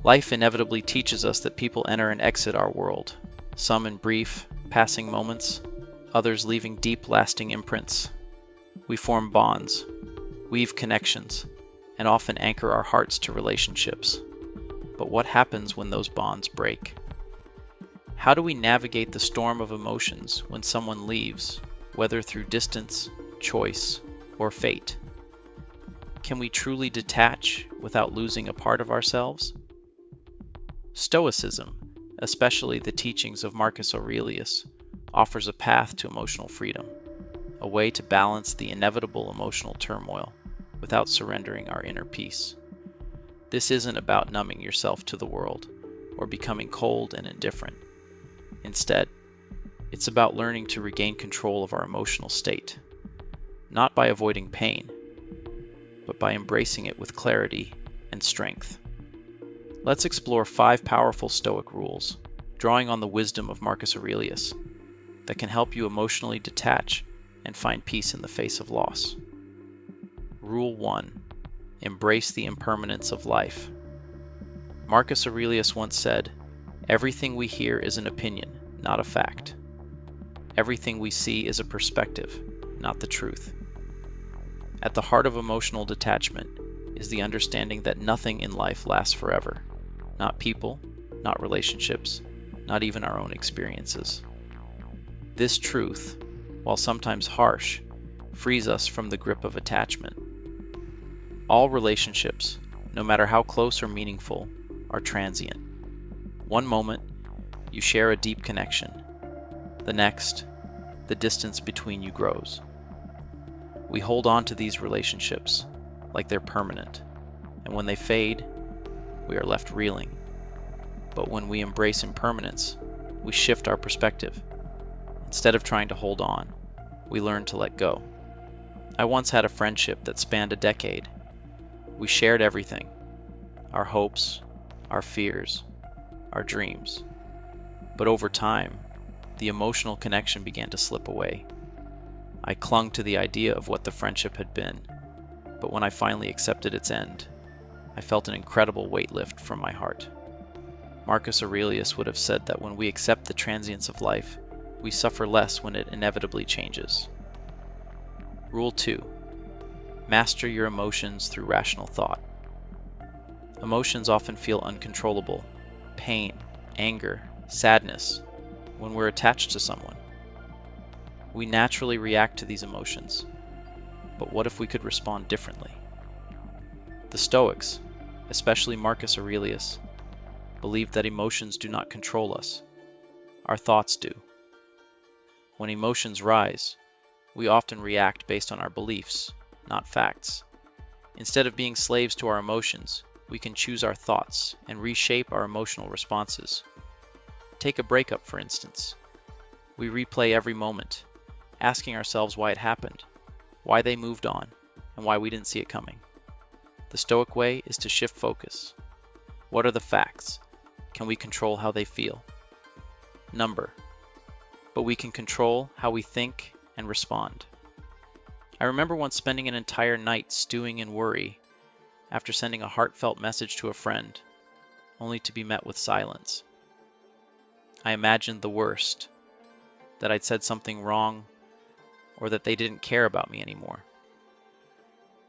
Life inevitably teaches us that people enter and exit our world, some in brief, passing moments, others leaving deep, lasting imprints. We form bonds, weave connections, and often anchor our hearts to relationships. But what happens when those bonds break? How do we navigate the storm of emotions when someone leaves, whether through distance, choice, or fate? Can we truly detach without losing a part of ourselves? Stoicism, especially the teachings of Marcus Aurelius, offers a path to emotional freedom, a way to balance the inevitable emotional turmoil without surrendering our inner peace. This isn't about numbing yourself to the world or becoming cold and indifferent. Instead, it's about learning to regain control of our emotional state, not by avoiding pain, but by embracing it with clarity and strength. Let's explore 5 powerful Stoic rules, drawing on the wisdom of Marcus Aurelius, that can help you emotionally detach and find peace in the face of loss. Rule 1. Embrace the impermanence of life. Marcus Aurelius once said, "Everything we hear is an opinion, not a fact. Everything we see is a perspective, not the truth." At the heart of emotional detachment is the understanding that nothing in life lasts forever. Not people, not relationships, not even our own experiences. This truth, while sometimes harsh, frees us from the grip of attachment. All relationships, no matter how close or meaningful, are transient. One moment, you share a deep connection. The next, the distance between you grows. We hold on to these relationships like they're permanent, and when they fade, we are left reeling. But when we embrace impermanence, we shift our perspective. Instead of trying to hold on, we learn to let go. I once had a friendship that spanned a decade. We shared everything: our hopes, our fears, our dreams. But over time, the emotional connection began to slip away. I clung to the idea of what the friendship had been, but when I finally accepted its end, I felt an incredible weight lift from my heart. Marcus Aurelius would have said that when we accept the transience of life, we suffer less when it inevitably changes. Rule 2. Master your emotions through rational thought. Emotions often feel uncontrollable: pain, anger, sadness, when we're attached to someone. We naturally react to these emotions, but what if we could respond differently? The Stoics, especially Marcus Aurelius, believed that emotions do not control us. Our thoughts do. When emotions rise, we often react based on our beliefs, not facts. Instead of being slaves to our emotions, we can choose our thoughts and reshape our emotional responses. Take a breakup, for instance. We replay every moment, asking ourselves why it happened, why they moved on, and why we didn't see it coming. The Stoic way is to shift focus. What are the facts? Can we control how they feel? Number. But we can control how we think and respond. I remember once spending an entire night stewing in worry after sending a heartfelt message to a friend, only to be met with silence. I imagined the worst, that I'd said something wrong, or that they didn't care about me anymore.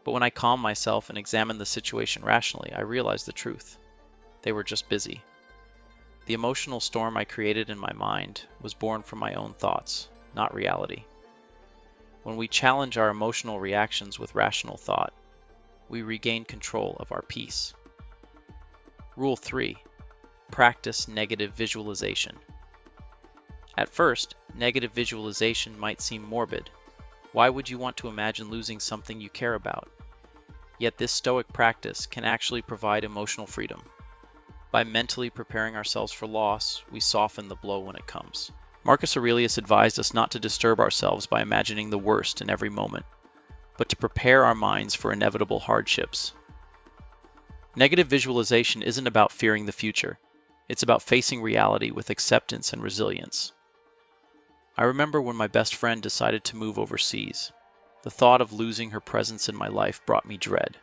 But when I calmed myself and examined the situation rationally, I realized the truth. They were just busy. The emotional storm I created in my mind was born from my own thoughts, not reality. When we challenge our emotional reactions with rational thought, we regain control of our peace. Rule 3. Practice negative visualization. At first, negative visualization might seem morbid. Why would you want to imagine losing something you care about? Yet this Stoic practice can actually provide emotional freedom. By mentally preparing ourselves for loss, we soften the blow when it comes. Marcus Aurelius advised us not to disturb ourselves by imagining the worst in every moment, but to prepare our minds for inevitable hardships. Negative visualization isn't about fearing the future. It's about facing reality with acceptance and resilience. I remember when my best friend decided to move overseas. The thought of losing her presence in my life brought me dread.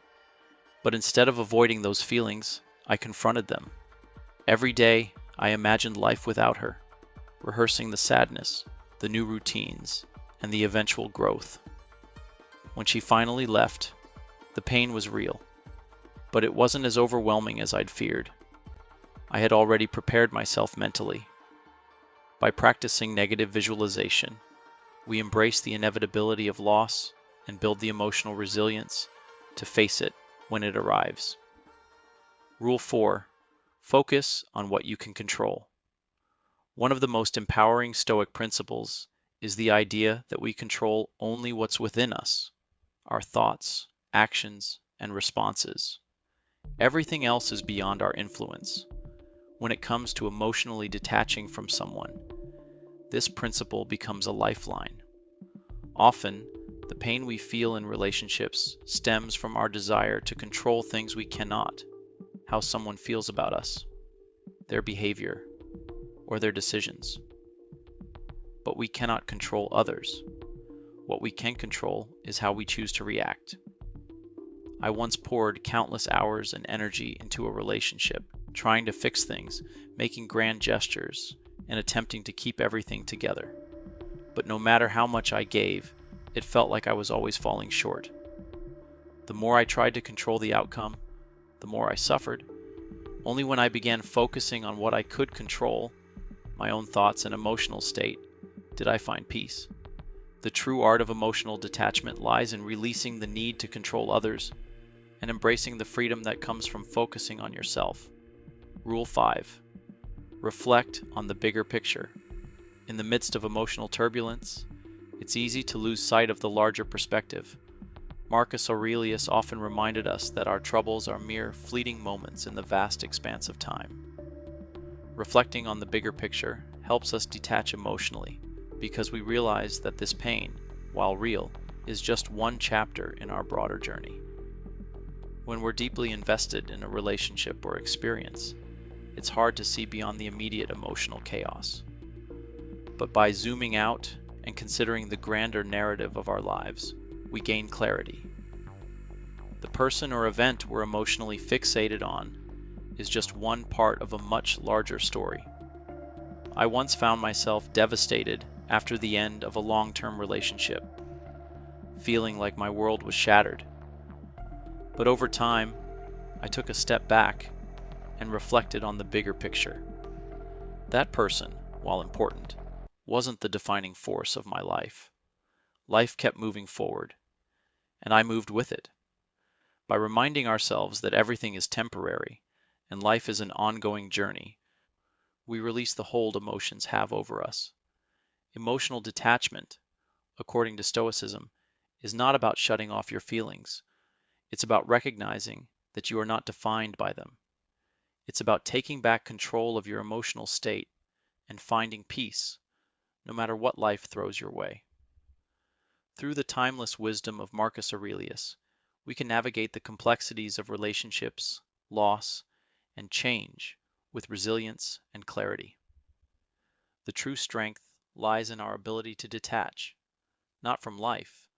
But instead of avoiding those feelings, I confronted them. Every day, I imagined life without her, rehearsing the sadness, the new routines, and the eventual growth. When she finally left, the pain was real, but it wasn't as overwhelming as I'd feared. I had already prepared myself mentally. By practicing negative visualization, we embrace the inevitability of loss and build the emotional resilience to face it when it arrives. Rule 4. Focus on what you can control. One of the most empowering Stoic principles is the idea that we control only what's within us, our thoughts, actions, and responses. Everything else is beyond our influence. When it comes to emotionally detaching from someone, this principle becomes a lifeline. Often, the pain we feel in relationships stems from our desire to control things we cannot, how someone feels about us, their behavior, or their decisions. But we cannot control others. What we can control is how we choose to react. I once poured countless hours and energy into a relationship, trying to fix things, making grand gestures, and attempting to keep everything together. But no matter how much I gave, it felt like I was always falling short. The more I tried to control the outcome, the more I suffered. Only when I began focusing on what I could control, my own thoughts and emotional state, did I find peace. The true art of emotional detachment lies in releasing the need to control others and embracing the freedom that comes from focusing on yourself. Rule 5. Reflect on the bigger picture. In the midst of emotional turbulence, it's easy to lose sight of the larger perspective. Marcus Aurelius often reminded us that our troubles are mere fleeting moments in the vast expanse of time. Reflecting on the bigger picture helps us detach emotionally because we realize that this pain, while real, is just one chapter in our broader journey. When we're deeply invested in a relationship or experience, it's hard to see beyond the immediate emotional chaos. But by zooming out and considering the grander narrative of our lives, we gain clarity. The person or event we're emotionally fixated on is just one part of a much larger story. I once found myself devastated after the end of a long-term relationship, feeling like my world was shattered. But over time, I took a step back and reflected on the bigger picture. That person, while important, wasn't the defining force of my life. Life kept moving forward, and I moved with it. By reminding ourselves that everything is temporary and life is an ongoing journey, we release the hold emotions have over us. Emotional detachment, according to Stoicism, is not about shutting off your feelings. It's about recognizing that you are not defined by them. It's about taking back control of your emotional state and finding peace, no matter what life throws your way. Through the timeless wisdom of Marcus Aurelius, we can navigate the complexities of relationships, loss, and change with resilience and clarity. The true strength lies in our ability to detach, not from life,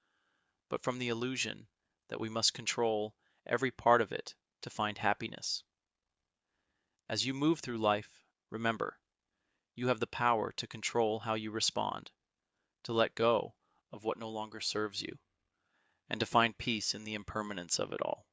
but from the illusion that we must control every part of it to find happiness. As you move through life, remember, you have the power to control how you respond, to let go of what no longer serves you, and to find peace in the impermanence of it all.